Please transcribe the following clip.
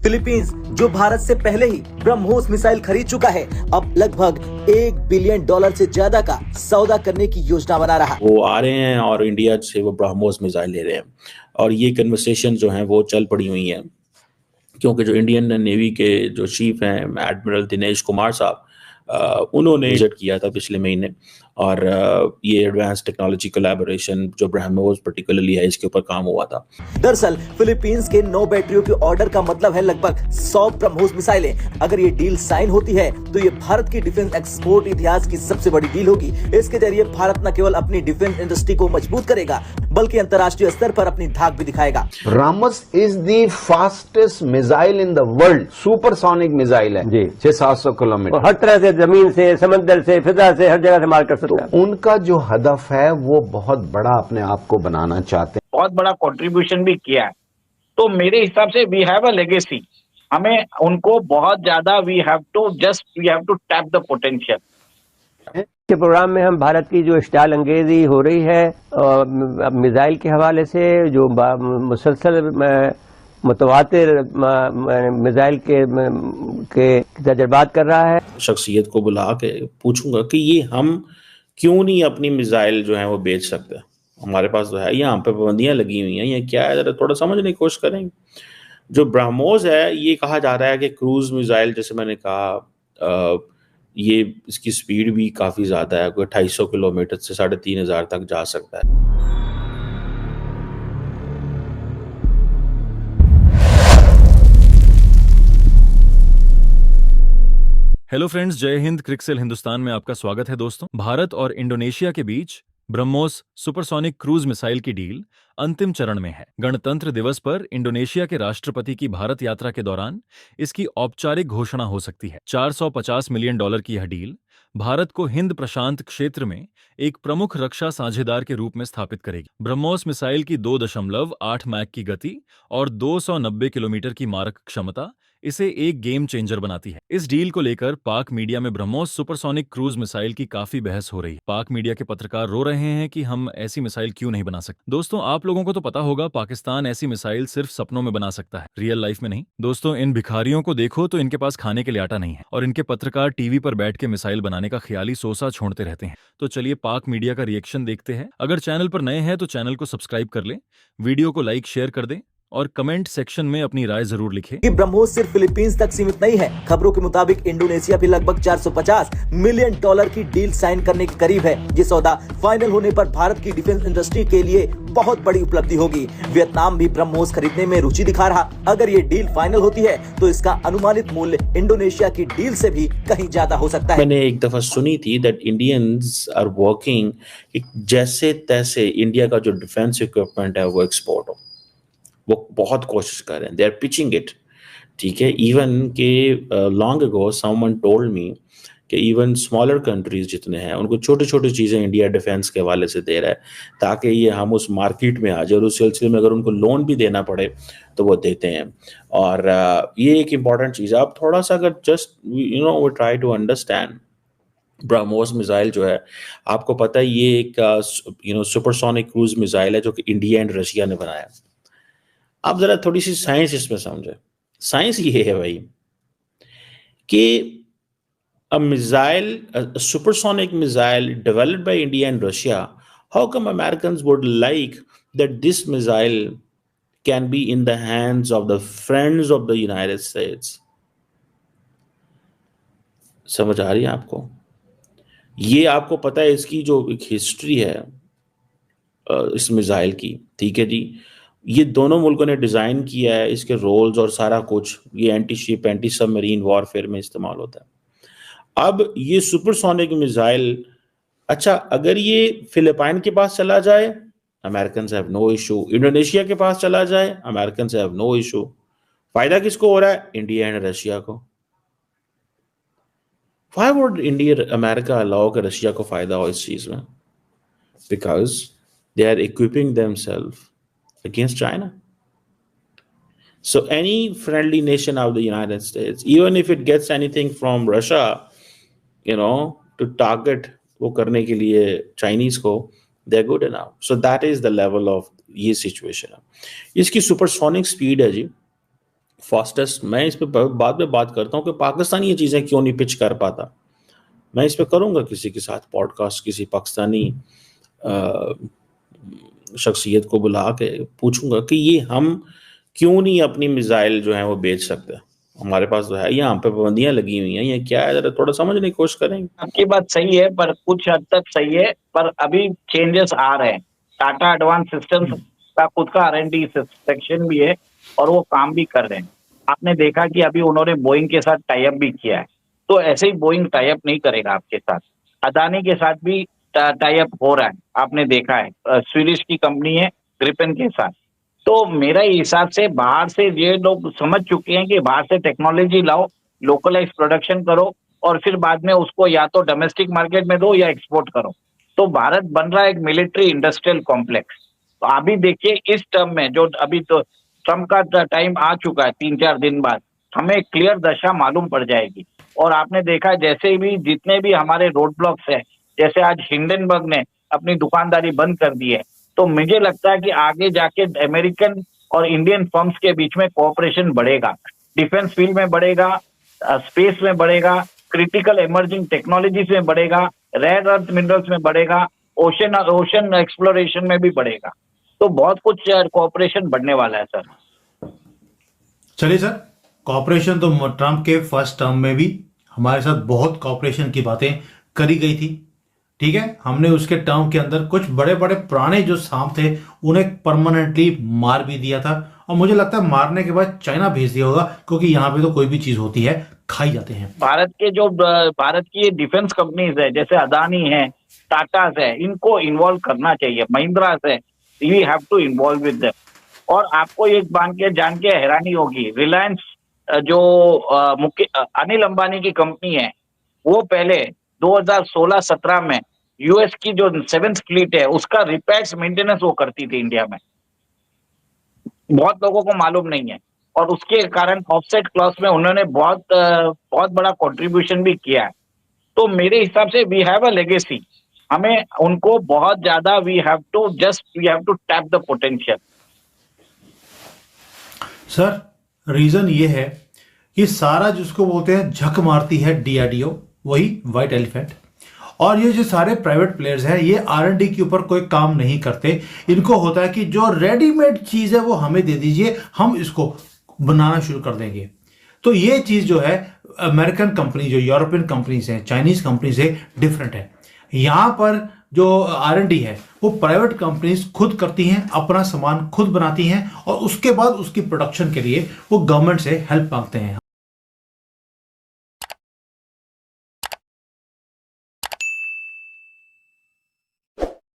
Philippines जो भारत से पहले ही ब्रह्मोस मिसाइल खरीद चुका है, अब लगभग $1 बिलियन से ज्यादा का सौदा करने की योजना बना रहा। वो आ रहे हैं और इंडिया से वो ब्रह्मोस मिसाइल ले रहे हैं और ये कन्वर्सेशन जो हैं वो चल पड़ी हुई हैं, क्योंकि जो इंडियन नेवी के जो चीफ हैं एडमिरल दिनेश कुमार साहब, उन्होंने विजिट किया था पिछले महीने और ये एडवांस टेक्नोलॉजी कोलैबोरेशन जो ब्रह्मोस पर्टिकुलरली है इसके ऊपर काम हुआ था। दरअसल फिलीपींस के 9 बैटरियों के ऑर्डर का मतलब है लगभग 100 ब्रह्मोस मिसाइलें। अगर ये डील साइन होती है तो ये भारत की डिफेंस एक्सपोर्ट इतिहास की सबसे बड़ी डील होगी। इसके जरिए भारत न केवल अपनी डिफेंस इंडस्ट्री को मजबूत करेगा बल्कि अंतर्राष्ट्रीय स्तर पर अपनी धाक भी दिखाएगा। BrahMos is the fastest missile in the world, supersonic missile है जी, 600-700 किलोमीटर, हर तरह से जमीन से, समंदर से, फिजा से, हर जगह से मार कर सकता है। तो उनका जो हदफ है वो बहुत बड़ा अपने आप को बनाना चाहते हैं, बहुत बड़ा कंट्रीब्यूशन भी किया है। तो मेरे हिसाब से वी हैव अ लेगेसी, हमें उनको बहुत ज्यादा we have to tap the potential. के प्रोग्राम में हम भारत की जो स्टाइल अंगेजी हो रही है मिसाइल के हवाले से, जो मुसलसल मुतवातिर मिसाइल के तजर्बात कर रहा है, शख्सियत को बुला के पूछूंगा कि ये हम क्यों नहीं अपनी मिसाइल जो है वो बेच सकते। हमारे पास तो है, यहाँ पे पाबंदियां लगी हुई हैं, ये क्या है जरा थोड़ा समझने की कोशिश करेंगे। जो ब्रह्मोस है ये कहा जा रहा है कि क्रूज मिसाइल, जैसे मैंने कहा, ये इसकी स्पीड भी काफ़ी ज़्यादा है, कोई 250 किलोमीटर से 3500 तक जा सकता है। हेलो फ्रेंड्स, जय हिंद। क्रिकसेल हिंदुस्तान में आपका स्वागत है। दोस्तों, भारत और इंडोनेशिया के बीच ब्रह्मोस सुपरसोनिक क्रूज मिसाइल की डील अंतिम चरण में है। गणतंत्र दिवस पर इंडोनेशिया के राष्ट्रपति की भारत यात्रा के दौरान इसकी औपचारिक घोषणा हो सकती है। $450 मिलियन की यह डील भारत को हिंद प्रशांत क्षेत्र में एक प्रमुख रक्षा साझेदार के रूप में स्थापित करेगी। ब्रह्मोस मिसाइल की 2.8 मैक की गति और 290 किलोमीटर की मारक क्षमता इसे एक गेम चेंजर बनाती है। इस डील को लेकर पाक मीडिया में ब्रह्मोस सुपरसोनिक क्रूज मिसाइल की काफी बहस हो रही है। पाक मीडिया के पत्रकार रो रहे हैं कि हम ऐसी मिसाइल क्यों नहीं बना सकते। दोस्तों, आप लोगों को तो पता होगा पाकिस्तान ऐसी मिसाइल सिर्फ सपनों में बना सकता है, रियल लाइफ में नहीं। दोस्तों, इन भिखारियों को देखो तो इनके पास खाने के लिए आटा नहीं है और इनके पत्रकार टीवी पर बैठ के मिसाइल बनाने का ख्याली सोसा छोड़ते रहते हैं। तो चलिए पाक मीडिया का रिएक्शन देखते हैं। अगर चैनल पर नए हैं तो चैनल को सब्सक्राइब कर ले, वीडियो को लाइक शेयर कर दें और कमेंट सेक्शन में अपनी राय जरूर लिखें। कि ब्रह्मोस सिर्फ फिलीपींस तक सीमित नहीं है। खबरों के मुताबिक इंडोनेशिया भी लगभग $450 मिलियन की डील साइन करने के करीब है। ये सौदा फाइनल होने पर भारत की डिफेंस इंडस्ट्री के लिए बहुत बड़ी उपलब्धि होगी। वियतनाम भी ब्रह्मोस खरीदने में रुचि दिखा रहा। अगर ये डील फाइनल होती है तो इसका अनुमानित मूल्य इंडोनेशिया की डील से भी कहीं ज्यादा हो सकता है। मैंने एक दफा सुनी थी दैट इंडियंस आर वर्किंग जैसे तैसे इंडिया का जो डिफेंस इक्विपमेंट है वो एक्सपोर्ट हो। वो बहुत कोशिश कर रहे हैं, दे आर पिचिंग इट। ठीक है, इवन के long ago someone told me कि इवन स्मॉलर कंट्रीज जितने हैं उनको छोटी छोटी चीज़ें इंडिया डिफेंस के हवाले से दे रहा है ताकि ये हम उस मार्केट में आ जाए और उस सिलसिले में अगर उनको लोन भी देना पड़े तो वो देते हैं। और ये एक इम्पॉर्टेंट चीज़ है। अब थोड़ा सा अगर just we try to understand BrahMos missile जो है, आपको पता है ये एक सुपरसोनिक क्रूज मिसाइल है जो कि इंडिया एंड रशिया ने बनाया। आप जरा थोड़ी सी साइंस इसमें समझे। साइंस ये है भाई कि a missile, a supersonic missile developed by India and Russia, how come Americans would like that this missile can be in the hands of the friends of the United States? समझ आ रही है आपको? ये आपको पता है इसकी जो एक हिस्ट्री है इस मिसाइल की, ठीक है जी। ये दोनों मुल्कों ने डिज़ाइन किया है, इसके रोल्स और सारा कुछ ये anti ship anti submarine warfare में इस्तेमाल होता है। अब ये सुपरसोनिक मिसाइल, अच्छा अगर ये फिलिपाइन के पास चला जाए American have no issue, Indonesia के पास चला जाए अमेरिकन हैव नो इशू। फायदा किसको हो रहा है? इंडिया एंड रशिया को। Why would India America allow कि रशिया को फायदा हो इस चीज में? Because they are equipping themselves against China. So any friendly nation of the United States, even if it gets anything from Russia, to target वो करने के लिए Chinese को, they're good enough. So that is the level of ये situation है। इसकी supersonic speed है जी fastest, मैं इस पे बाद में बात करता हूँ कि पाकिस्तान ये चीज़ें क्यों नहीं पिच कर पाता। मैं इस पे करूँगा किसी के साथ पॉडकास्ट, किसी पाकिस्तानी शख्सियत को बुला के पूछूंगा कि ये हम क्यों नहीं अपनी मिसाइल जो है वो बेच सकते। हमारे पास तो है, यहाँ पे पाबंदियां लगी हुई हैं, ये क्या है, जरा थोड़ा समझने की कोशिश करेंगे। आपकी बात सही है, पर कुछ हद तक सही है, पर अभी चेंजेस आ रहे हैं। टाटा एडवांस सिस्टम्स का खुद का R&D सेक्शन भी है और वो काम भी कर रहे हैं। आपने देखा कि अभी उन्होंने बोइंग के साथ टाई अप भी किया है, तो ऐसे ही बोइंग टाई अप नहीं करेगा आपके साथ। अदानी के साथ भी टाई अप हो रहा है, आपने देखा है। स्वीडिश की कंपनी है ग्रिपेन के साथ। तो मेरा हिसाब से बाहर से ये लोग समझ चुके हैं कि बाहर से टेक्नोलॉजी लाओ, लोकलाइज प्रोडक्शन करो और फिर बाद में उसको या तो डोमेस्टिक मार्केट में दो या एक्सपोर्ट करो। तो भारत बन रहा है एक मिलिट्री इंडस्ट्रियल कॉम्प्लेक्स। तो अभी देखिए इस टर्म में जो अभी तो ट्रम्प का टाइम आ चुका है, 3-4 दिन बाद हमें क्लियर दशा मालूम पड़ जाएगी। और आपने देखा जैसे भी जितने भी हमारे रोड ब्लॉक्स हैं, जैसे आज हिंडनबर्ग ने अपनी दुकानदारी बंद कर दी है, तो मुझे लगता है कि आगे जाके अमेरिकन और इंडियन फर्म्स के बीच में कोऑपरेशन बढ़ेगा, डिफेंस फील्ड में बढ़ेगा, स्पेस में बढ़ेगा, क्रिटिकल इमर्जिंग टेक्नोलॉजीज में बढ़ेगा, रेयर अर्थ मिनरल्स में बढ़ेगा, ओशन एक्सप्लोरेशन में भी बढ़ेगा। तो बहुत कुछ कोऑपरेशन बढ़ने वाला है सर। चलिए सर, कोऑपरेशन तो ट्रम्प के फर्स्ट टर्म में भी हमारे साथ बहुत कोऑपरेशन की बातें करी गई थी, ठीक है। हमने उसके टर्म के अंदर कुछ बड़े बड़े पुराने जो सांप थे उन्हें परमानेंटली मार भी दिया था, और मुझे लगता है मारने के बाद चाइना भेज दिया होगा, क्योंकि यहाँ पे तो कोई भी चीज होती है खाई जाते हैं। भारत की डिफेंस कंपनीज है, जैसे अदानी है, टाटा है, इनको इन्वॉल्व करना चाहिए। महिंद्रा है, we have to involve with them. और आपको ये जान के हैरानी होगी, रिलायंस जो अनिल अंबानी की कंपनी है, वो पहले 2016-17 में यूएस की जो 7th फ्लीट है उसका रिपेयर्स मेंटेनेंस वो करती थी इंडिया में। बहुत लोगों को मालूम नहीं है, और उसके कारण ऑफसेट क्लॉज में उन्होंने बहुत बड़ा कंट्रीब्यूशन भी किया है। तो मेरे हिसाब से वी हैव अ लेगेसी। हमें उनको बहुत ज्यादा we have to tap the potential. Sir, reason ये है कि सारा जिसको बोलते हैं झक मारती है डीआरडीओ, वही व्हाइट एलिफेंट, और ये जो सारे प्राइवेट प्लेयर्स हैं ये R&D के ऊपर कोई काम नहीं करते। इनको होता है कि जो रेडीमेड चीज है वो हमें दे दीजिए, हम इसको बनाना शुरू कर देंगे। तो ये चीज जो है अमेरिकन कंपनी, जो यूरोपियन कंपनीज हैं, चाइनीज कंपनी से डिफरेंट है। यहां पर जो R&D है वो प्राइवेट कंपनीज खुद करती हैं, अपना सामान खुद बनाती हैं, और उसके बाद उसकी प्रोडक्शन के लिए वो गवर्नमेंट से हेल्प मांगते हैं।